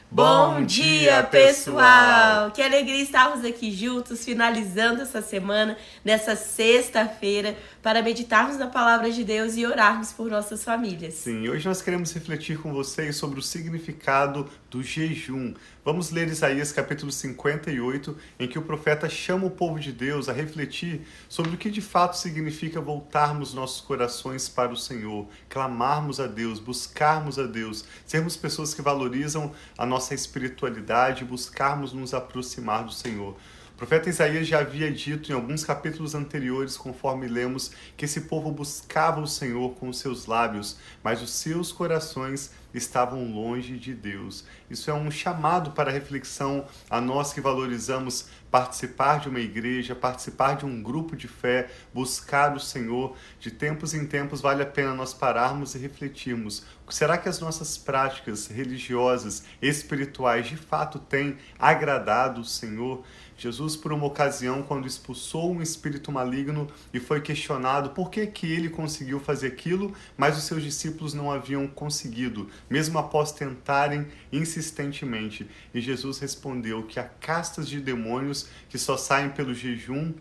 Bom dia, pessoal! Que alegria estarmos aqui juntos, finalizando essa semana, nessa sexta-feira, para meditarmos na Palavra de Deus e orarmos por nossas famílias. Sim, hoje nós queremos refletir com vocês sobre o significado do jejum. Vamos ler Isaías capítulo 58, em que o profeta chama o povo de Deus a refletir sobre o que de fato significa voltarmos nossos corações para o Senhor, clamarmos a Deus, buscarmos a Deus, sermos pessoas que valorizam a nossa espiritualidade e buscarmos nos aproximar do Senhor. O profeta Isaías já havia dito em alguns capítulos anteriores, conforme lemos, que esse povo buscava o Senhor com os seus lábios, mas os seus corações estavam longe de Deus. Isso é um chamado para reflexão a nós que valorizamos participar de uma igreja, participar de um grupo de fé, buscar o Senhor. De tempos em tempos vale a pena nós pararmos e refletirmos. Será que as nossas práticas religiosas, espirituais, de fato têm agradado o Senhor? Jesus, por uma ocasião, quando expulsou um espírito maligno e foi questionado por que ele conseguiu fazer aquilo, mas os seus discípulos não haviam conseguido, mesmo após tentarem insistentemente. E Jesus respondeu que há castas de demônios que só saem pelo jejum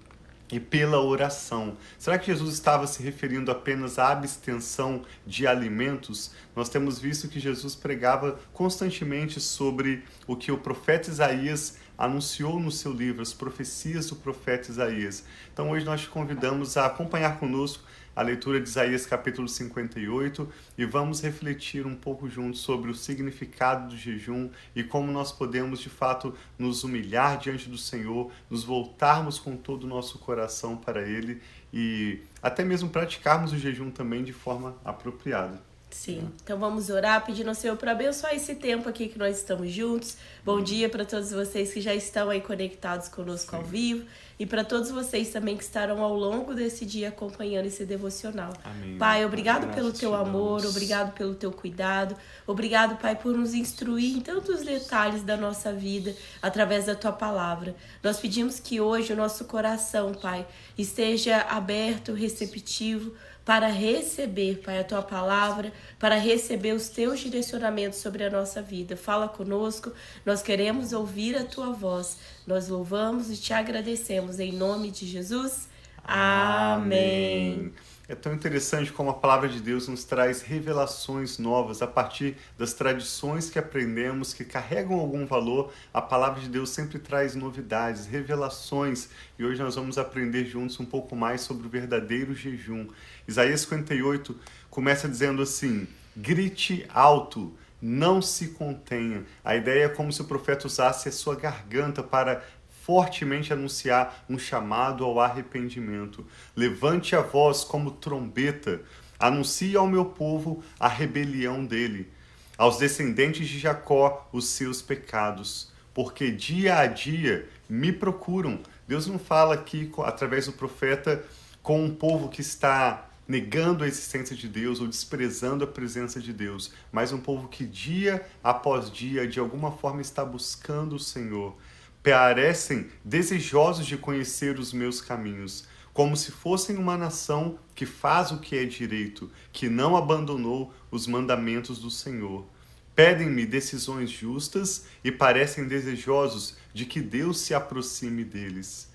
e pela oração. Será que Jesus estava se referindo apenas à abstenção de alimentos? Nós temos visto que Jesus pregava constantemente sobre o que o profeta Isaías anunciou no seu livro, as profecias do profeta Isaías. Então hoje nós te convidamos a acompanhar conosco a leitura de Isaías capítulo 58 e vamos refletir um pouco juntos sobre o significado do jejum e como nós podemos de fato nos humilhar diante do Senhor, nos voltarmos com todo o nosso coração para Ele e até mesmo praticarmos o jejum também de forma apropriada. Sim, então vamos orar pedindo ao Senhor para abençoar esse tempo aqui que nós estamos juntos. Bom dia para todos vocês que já estão aí conectados conosco ao vivo e para todos vocês também que estarão ao longo desse dia acompanhando esse devocional. Amém. Pai, obrigado pelo teu amor, obrigado pelo teu cuidado, obrigado, Pai, por nos instruir em tantos detalhes da nossa vida através da tua palavra. Nós pedimos que hoje o nosso coração, Pai, esteja aberto, receptivo, para receber, Pai, a Tua palavra, para receber os Teus direcionamentos sobre a nossa vida. Fala conosco, nós queremos ouvir a Tua voz. Nós louvamos e Te agradecemos em nome de Jesus. Amém. É tão interessante como a palavra de Deus nos traz revelações novas a partir das tradições que aprendemos, que carregam algum valor. A palavra de Deus sempre traz novidades, revelações. E hoje nós vamos aprender juntos um pouco mais sobre o verdadeiro jejum. Isaías 58 começa dizendo assim: grite alto, não se contenha. A ideia é como se o profeta usasse a sua garganta para fortemente anunciar um chamado ao arrependimento. Levante a voz como trombeta, anuncie ao meu povo a rebelião dele, aos descendentes de Jacó os seus pecados, porque dia a dia me procuram. Deus não fala aqui através do profeta com um povo que está negando a existência de Deus ou desprezando a presença de Deus, mas um povo que dia após dia, de alguma forma, está buscando o Senhor. Parecem desejosos de conhecer os meus caminhos, como se fossem uma nação que faz o que é direito, que não abandonou os mandamentos do Senhor. Pedem-me decisões justas e parecem desejosos de que Deus se aproxime deles.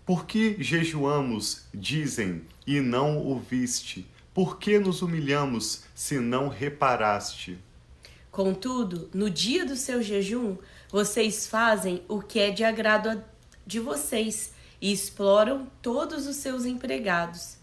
Por que jejuamos, dizem, e não ouviste? Por que nos humilhamos, se não reparaste? Contudo, no dia do seu jejum, vocês fazem o que é de agrado de vocês e exploram todos os seus empregados.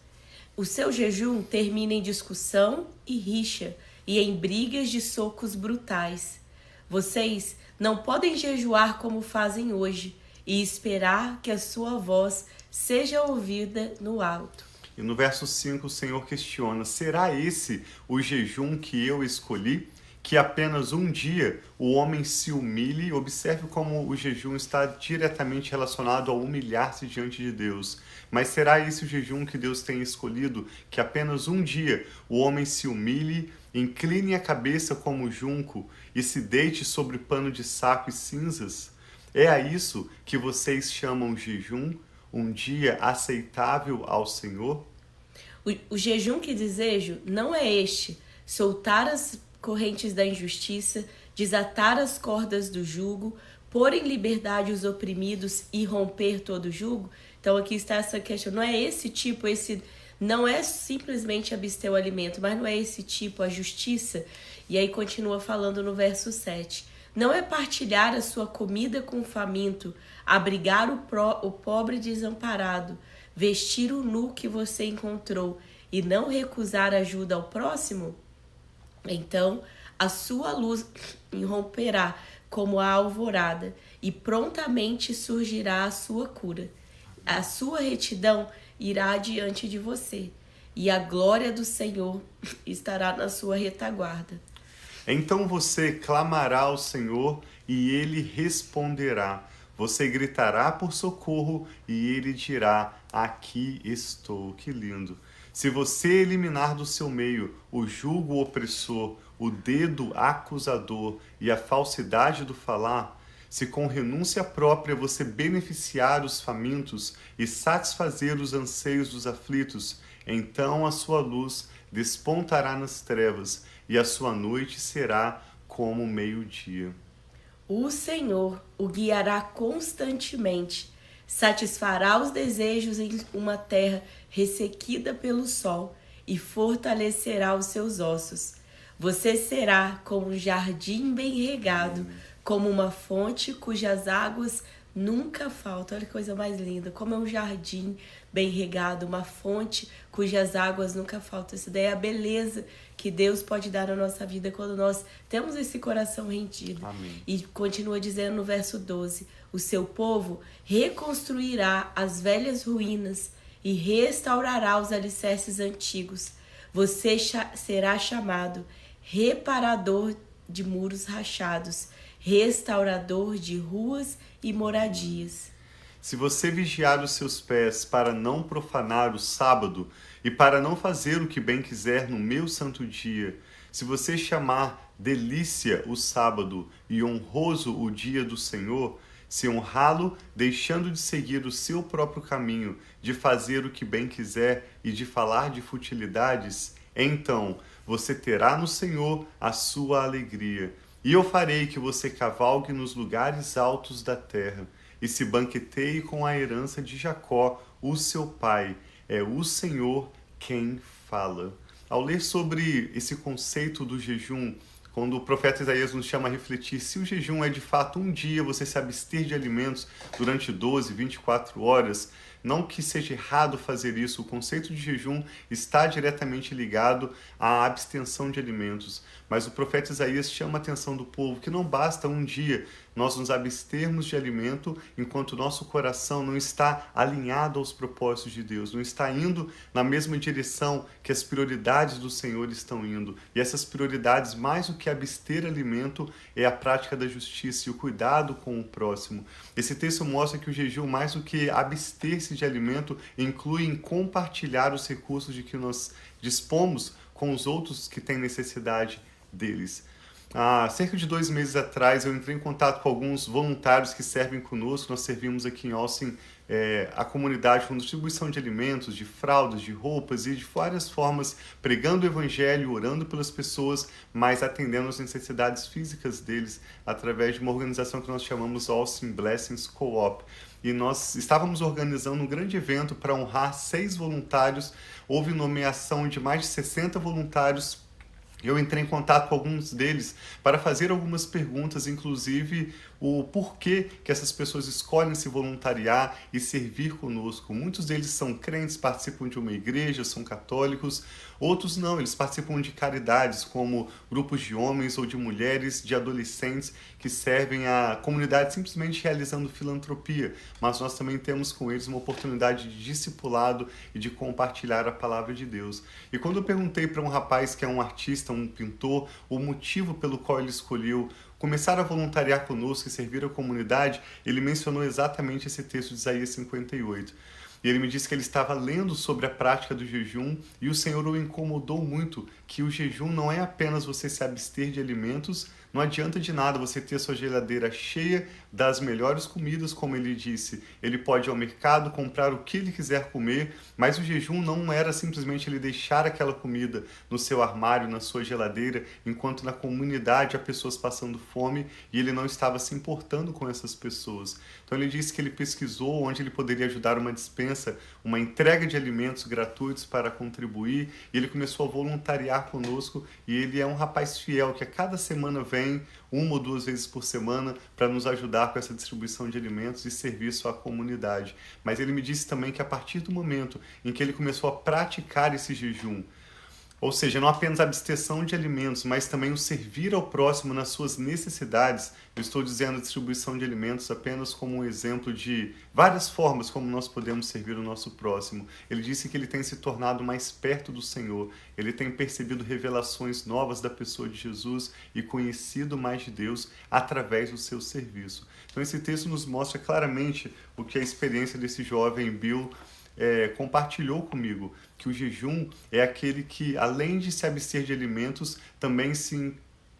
O seu jejum termina em discussão e rixa e em brigas de socos brutais. Vocês não podem jejuar como fazem hoje e esperar que a sua voz seja ouvida no alto. E no verso 5 o Senhor questiona: será esse o jejum que eu escolhi? Que apenas um dia o homem se humilhe. Observe como o jejum está diretamente relacionado ao humilhar-se diante de Deus. Mas será esse o jejum que Deus tem escolhido? Que apenas um dia o homem se humilhe, incline a cabeça como junco e se deite sobre pano de saco e cinzas? É a isso que vocês chamam jejum? Um dia aceitável ao Senhor? O jejum que desejo não é este: soltar as correntes da injustiça, desatar as cordas do jugo, pôr em liberdade os oprimidos e romper todo jugo. Então aqui está essa questão, não é esse tipo, não é simplesmente abster o alimento, mas não é esse tipo, a justiça. E aí continua falando no verso 7. Não é partilhar a sua comida com o faminto, abrigar o pobre desamparado, vestir o nu que você encontrou e não recusar ajuda ao próximo? Então a sua luz irromperá como a alvorada e prontamente surgirá a sua cura. A sua retidão irá diante de você e a glória do Senhor estará na sua retaguarda. Então você clamará ao Senhor e ele responderá. Você gritará por socorro e ele dirá: aqui estou. Que lindo! Se você eliminar do seu meio o jugo opressor, o dedo acusador e a falsidade do falar, se com renúncia própria você beneficiar os famintos e satisfazer os anseios dos aflitos, então a sua luz despontará nas trevas e a sua noite será como o meio-dia. O Senhor o guiará constantemente, satisfará os desejos em uma terra ressequida pelo sol e fortalecerá os seus ossos. Você será como um jardim bem regado, como uma fonte cujas águas nunca faltam. Olha que coisa mais linda, como é um jardim bem regado, uma fonte cujas águas nunca faltam. Essa daí é a beleza que Deus pode dar na nossa vida quando nós temos esse coração rendido. Amém. E continua dizendo no verso 12, o seu povo reconstruirá as velhas ruínas e restaurará os alicerces antigos. Você será chamado reparador de muros rachados, restaurador de ruas e moradias. Se você vigiar os seus pés para não profanar o sábado e para não fazer o que bem quiser no meu santo dia, se você chamar delícia o sábado e honroso o dia do Senhor, se honrá-lo deixando de seguir o seu próprio caminho, de fazer o que bem quiser e de falar de futilidades, então você terá no Senhor a sua alegria. E eu farei que você cavalgue nos lugares altos da terra e se banqueteie com a herança de Jacó, o seu pai. É o Senhor quem fala. Ao ler sobre esse conceito do jejum, quando o profeta Isaías nos chama a refletir se o jejum é de fato um dia você se abster de alimentos durante 12, 24 horas, não que seja errado fazer isso, o conceito de jejum está diretamente ligado à abstenção de alimentos. Mas o profeta Isaías chama a atenção do povo que não basta um dia nós nos abstermos de alimento enquanto o nosso coração não está alinhado aos propósitos de Deus, não está indo na mesma direção que as prioridades do Senhor estão indo. E essas prioridades, mais do que abster alimento, é a prática da justiça e o cuidado com o próximo. Esse texto mostra que o jejum, mais do que abster-se de alimento, inclui em compartilhar os recursos de que nós dispomos com os outros que têm necessidade deles. Há cerca de 2 meses atrás eu entrei em contato com alguns voluntários que servem conosco. Nós servimos aqui em Austin a comunidade com distribuição de alimentos, de fraldas, de roupas e de várias formas, pregando o evangelho, orando pelas pessoas, mas atendendo às necessidades físicas deles através de uma organização que nós chamamos Austin Blessings Co-op. E nós estávamos organizando um grande evento para honrar 6 voluntários. Houve nomeação de mais de 60 voluntários. Eu entrei em contato com alguns deles para fazer algumas perguntas, inclusive o porquê que essas pessoas escolhem se voluntariar e servir conosco. Muitos deles são crentes, participam de uma igreja, são católicos. Outros não, eles participam de caridades, como grupos de homens ou de mulheres, de adolescentes que servem a comunidade simplesmente realizando filantropia. Mas nós também temos com eles uma oportunidade de discipulado e de compartilhar a palavra de Deus. E quando eu perguntei para um rapaz que é um artista, um pintor, o motivo pelo qual ele escolheu começar a voluntariar conosco e servir a comunidade, ele mencionou exatamente esse texto de Isaías 58. e ele me disse que ele estava lendo sobre a prática do jejum e o Senhor o incomodou muito, que o jejum não é apenas você se abster de alimentos. Não adianta de nada você ter a sua geladeira cheia das melhores comidas, como ele disse. Ele pode ir ao mercado, comprar o que ele quiser comer, mas o jejum não era simplesmente ele deixar aquela comida no seu armário, na sua geladeira, enquanto na comunidade há pessoas passando fome e ele não estava se importando com essas pessoas. Então ele disse que ele pesquisou onde ele poderia ajudar uma dispensa, uma entrega de alimentos gratuitos para contribuir, e ele começou a voluntariar conosco, e ele é um rapaz fiel que a cada semana vem uma ou duas vezes por semana para nos ajudar com essa distribuição de alimentos e serviço à comunidade. Mas ele me disse também que a partir do momento em que ele começou a praticar esse jejum, ou seja, não apenas a abstenção de alimentos, mas também o servir ao próximo nas suas necessidades. Eu estou dizendo a distribuição de alimentos apenas como um exemplo de várias formas como nós podemos servir o nosso próximo. Ele disse que ele tem se tornado mais perto do Senhor. Ele tem percebido revelações novas da pessoa de Jesus e conhecido mais de Deus através do seu serviço. Então esse texto nos mostra claramente o que a experiência desse jovem Bill compartilhou comigo, que o jejum é aquele que, além de se abster de alimentos, também se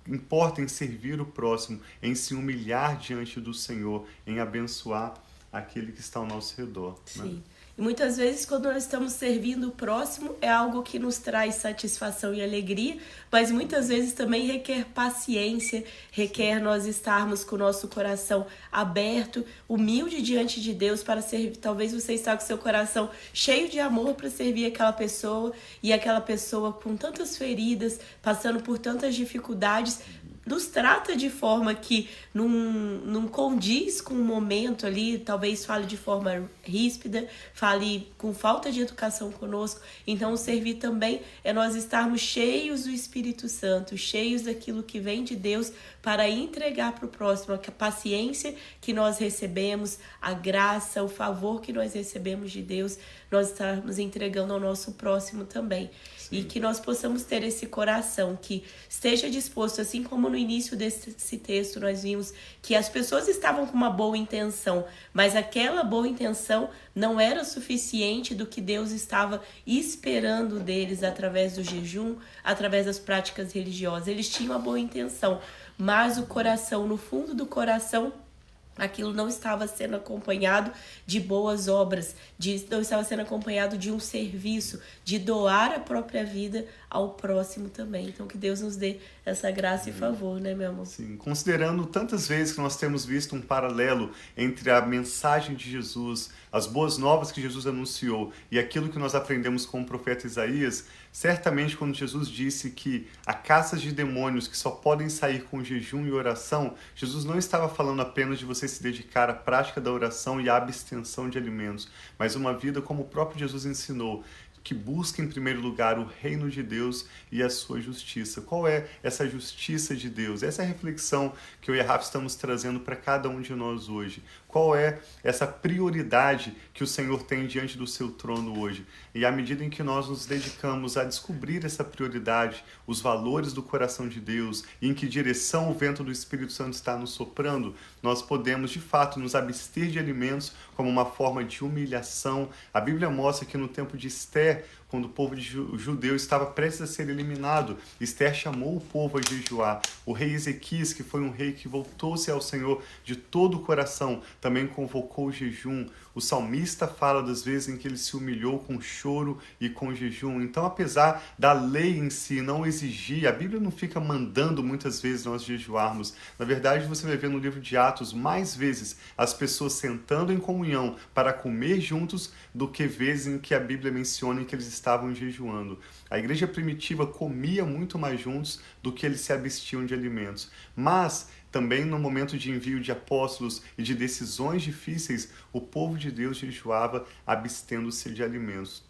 importa em servir o próximo, em se humilhar diante do Senhor, em abençoar aquele que está ao nosso redor. Sim. Né? E muitas vezes, quando nós estamos servindo o próximo, é algo que nos traz satisfação e alegria, mas muitas vezes também requer paciência, requer nós estarmos com o nosso coração aberto, humilde diante de Deus para servir. Talvez você está com seu coração cheio de amor para servir aquela pessoa, e aquela pessoa com tantas feridas, passando por tantas dificuldades, nos trata de forma que não condiz com o momento ali, talvez fale de forma ríspida, fale com falta de educação conosco. Então, o servir também é nós estarmos cheios do Espírito Santo, cheios daquilo que vem de Deus, para entregar para o próximo a paciência que nós recebemos, a graça, o favor que nós recebemos de Deus, nós estamos entregando ao nosso próximo também. Sim. E que nós possamos ter esse coração que esteja disposto, assim como no início desse texto nós vimos que as pessoas estavam com uma boa intenção, mas aquela boa intenção não era suficiente do que Deus estava esperando deles através do jejum, através das práticas religiosas. Eles tinham uma boa intenção, mas o coração, no fundo do coração, aquilo não estava sendo acompanhado de boas obras, não estava sendo acompanhado de um serviço, de doar a própria vida ao próximo também. Então, que Deus nos dê essa graça e favor, né, meu amor? Sim, considerando tantas vezes que nós temos visto um paralelo entre a mensagem de Jesus, as boas novas que Jesus anunciou e aquilo que nós aprendemos com o profeta Isaías, certamente quando Jesus disse que há caças de demônios que só podem sair com jejum e oração, Jesus não estava falando apenas de você se dedicar à prática da oração e à abstenção de alimentos, mas uma vida como o próprio Jesus ensinou, que busca em primeiro lugar o reino de Deus e a sua justiça. Qual é essa justiça de Deus? Essa é a reflexão que eu e a Rafa estamos trazendo para cada um de nós hoje. Qual é essa prioridade que o Senhor tem diante do seu trono hoje? E à medida em que nós nos dedicamos a descobrir essa prioridade, os valores do coração de Deus e em que direção o vento do Espírito Santo está nos soprando, nós podemos de fato nos abster de alimentos como uma forma de humilhação. A Bíblia mostra que no tempo de Esther, quando o povo judeu estava prestes a ser eliminado, Esther chamou o povo a jejuar. O rei Ezequias, que foi um rei que voltou-se ao Senhor de todo o coração, também convocou o jejum. O salmista fala das vezes em que ele se humilhou com choro e com jejum. Então, apesar da lei em si não exigir, a Bíblia não fica mandando muitas vezes nós jejuarmos. Na verdade, você vai ver no livro de Atos mais vezes as pessoas sentando em comunhão para comer juntos do que vezes em que a Bíblia menciona que eles estavam jejuando. A igreja primitiva comia muito mais juntos do que eles se abstiam de alimentos. Mas também no momento de envio de apóstolos e de decisões difíceis, o povo de Deus jejuava abstendo-se de alimentos.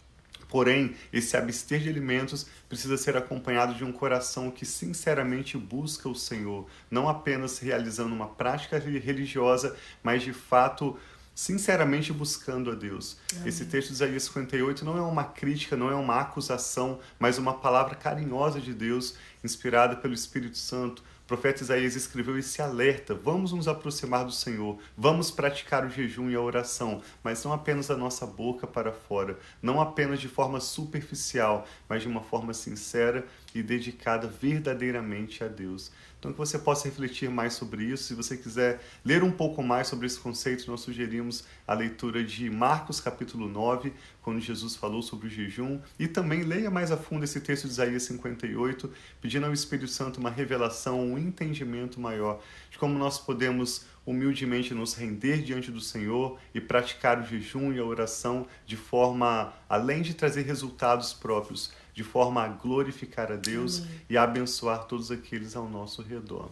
Porém, esse abster de alimentos precisa ser acompanhado de um coração que sinceramente busca o Senhor, não apenas realizando uma prática religiosa, mas de fato sinceramente buscando a Deus. Amém. Esse texto de Isaías 58 não é uma crítica, não é uma acusação, mas uma palavra carinhosa de Deus, inspirada pelo Espírito Santo, profeta Isaías escreveu esse alerta: vamos nos aproximar do Senhor, vamos praticar o jejum e a oração, mas não apenas da nossa boca para fora, não apenas de forma superficial, mas de uma forma sincera e dedicada verdadeiramente a Deus. Então, que você possa refletir mais sobre isso. Se você quiser ler um pouco mais sobre esse conceito, nós sugerimos a leitura de Marcos capítulo 9, quando Jesus falou sobre o jejum, e também leia mais a fundo esse texto de Isaías 58, pedindo ao Espírito Santo uma revelação, um entendimento maior de como nós podemos humildemente nos render diante do Senhor e praticar o jejum e a oração de forma, além de trazer resultados próprios, de forma a glorificar a Deus. Amém. E a abençoar todos aqueles ao nosso redor.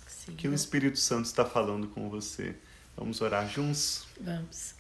Sim, que o Espírito Santo está falando com você. Vamos orar juntos? Vamos.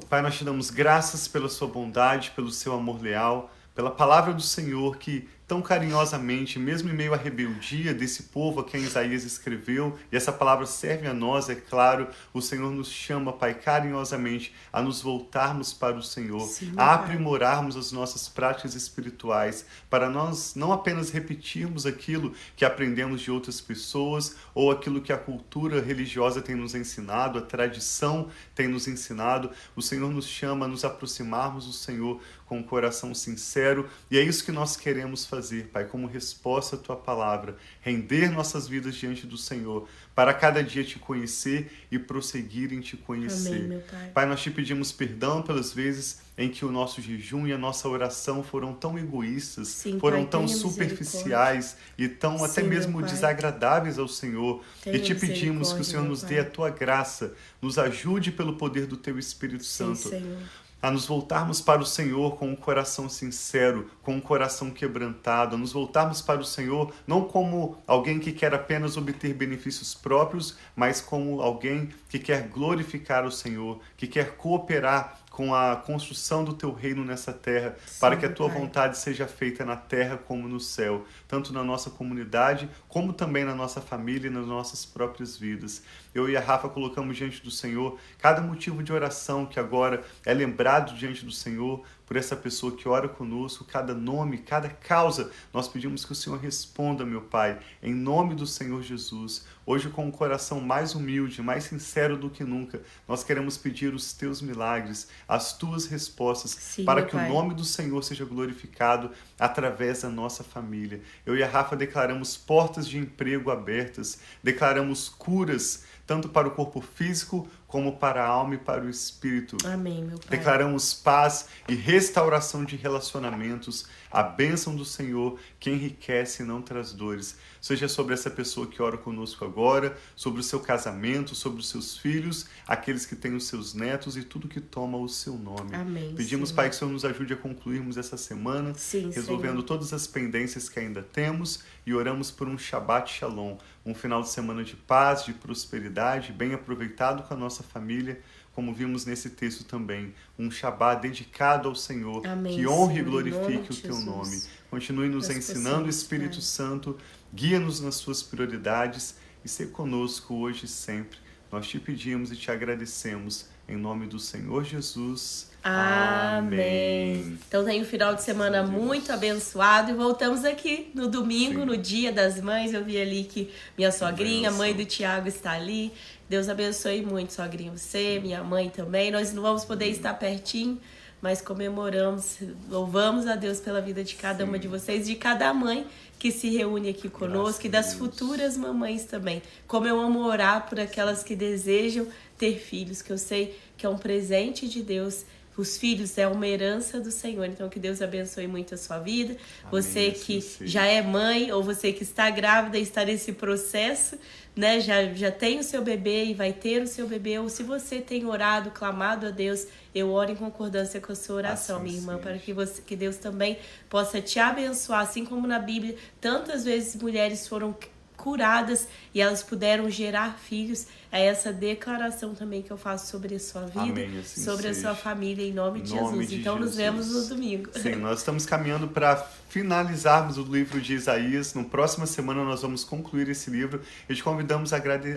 Pai, nós te damos graças pela sua bondade, pelo seu amor leal, pela palavra do Senhor que tão carinhosamente, mesmo em meio à rebeldia desse povo a quem Isaías escreveu, e essa palavra serve a nós, é claro, o Senhor nos chama, Pai, carinhosamente a nos voltarmos para o Senhor, sim, a aprimorarmos as nossas práticas espirituais, para nós não apenas repetirmos aquilo que aprendemos de outras pessoas ou aquilo que a cultura religiosa tem nos ensinado, a tradição tem nos ensinado. O Senhor nos chama a nos aproximarmos do Senhor com um coração sincero, e é isso que nós queremos fazer, Pai, como resposta à Tua palavra, render nossas vidas diante do Senhor, para cada dia Te conhecer e prosseguir em Te conhecer. Amém, meu Pai. Pai, nós Te pedimos perdão pelas vezes em que o nosso jejum e a nossa oração foram tão egoístas, sim, foram Pai, tão superficiais e tão sim, até mesmo desagradáveis ao Senhor. E Te pedimos que o Senhor nos dê a Tua graça, nos ajude pelo poder do Teu Espírito Santo, Senhor, a nos voltarmos para o Senhor com um coração sincero, com um coração quebrantado, a nos voltarmos para o Senhor não como alguém que quer apenas obter benefícios próprios, mas como alguém que quer glorificar o Senhor, que quer cooperar com a construção do Teu reino nessa terra, sim, para que a Tua vontade seja feita na terra como no céu, tanto na nossa comunidade, como também na nossa família e nas nossas próprias vidas. Eu e a Rafa colocamos diante do Senhor cada motivo de oração que agora é lembrado diante do Senhor, por essa pessoa que ora conosco, cada nome, cada causa, nós pedimos que o Senhor responda, meu Pai, em nome do Senhor Jesus. Hoje, com um coração mais humilde, mais sincero do que nunca, nós queremos pedir os Teus milagres, as Tuas respostas, sim, para que o nome do Senhor seja glorificado através da nossa família. Eu e a Rafa declaramos portas de emprego abertas, declaramos curas, tanto para o corpo físico, como para a alma e para o espírito. Amém, meu Pai. Declaramos paz e restauração de relacionamentos, a bênção do Senhor que enriquece e não traz dores. Seja sobre essa pessoa que ora conosco agora, sobre o seu casamento, sobre os seus filhos, aqueles que têm os seus netos e tudo que toma o seu nome. Amém, pedimos, Senhor. Pai, que o Senhor nos ajude a concluirmos essa semana, sim, resolvendo Senhor, todas as pendências que ainda temos, e oramos por um Shabbat Shalom, um final de semana de paz, de prosperidade, bem aproveitado com a nossa família, como vimos nesse texto também, um Shabbat dedicado ao Senhor, amém, que honre Senhor, e glorifique o Teu Jesus. nome. Continue nos Nós ensinando, possamos, Espírito Pai. Santo, guia-nos nas Suas prioridades e ser conosco hoje e sempre. Nós Te pedimos e Te agradecemos, em nome do Senhor Jesus. Amém. Então tem um final de semana muito abençoado e voltamos aqui no domingo, sim, no Dia das Mães. Eu vi ali que minha sogrinha, a mãe do Tiago, está ali. Deus abençoe muito, sogrinha, você, minha mãe também. Nós não vamos poder estar pertinho, mas comemoramos, louvamos a Deus pela vida de cada uma de vocês, de cada mãe que se reúne aqui conosco, e das futuras mamães também. Como eu amo orar por aquelas que desejam ter filhos, que eu sei que é um presente de Deus. Os filhos é uma herança do Senhor, então que Deus abençoe muito a sua vida. Amém, você que já é mãe ou você que está grávida e está nesse processo, né, já tem o seu bebê e vai ter o seu bebê, ou se você tem orado, clamado a Deus, eu oro em concordância com a sua oração, assim, minha irmã, para que Deus também possa te abençoar, assim como na Bíblia, tantas vezes mulheres foram curadas e elas puderam gerar filhos. É essa declaração também que eu faço sobre a sua vida, amém, assim sobre seja. A sua família, em nome de Jesus. Então nos vemos no domingo. Sim, nós estamos caminhando para finalizarmos o livro de Isaías. Na próxima semana nós vamos concluir esse livro e te convidamos a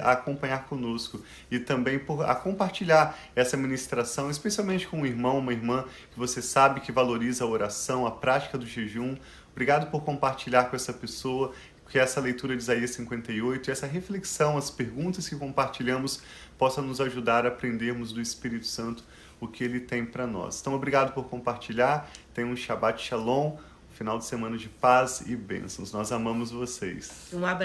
acompanhar conosco e também a compartilhar essa ministração, especialmente com um irmão, uma irmã que você sabe que valoriza a oração, a prática do jejum. Obrigado por compartilhar com essa pessoa. que essa leitura de Isaías 58, essa reflexão, as perguntas que compartilhamos, possa nos ajudar a aprendermos do Espírito Santo o que Ele tem para nós. Então, obrigado por compartilhar. Tenha um Shabbat Shalom, um final de semana de paz e bênçãos. Nós amamos vocês. Um abraço.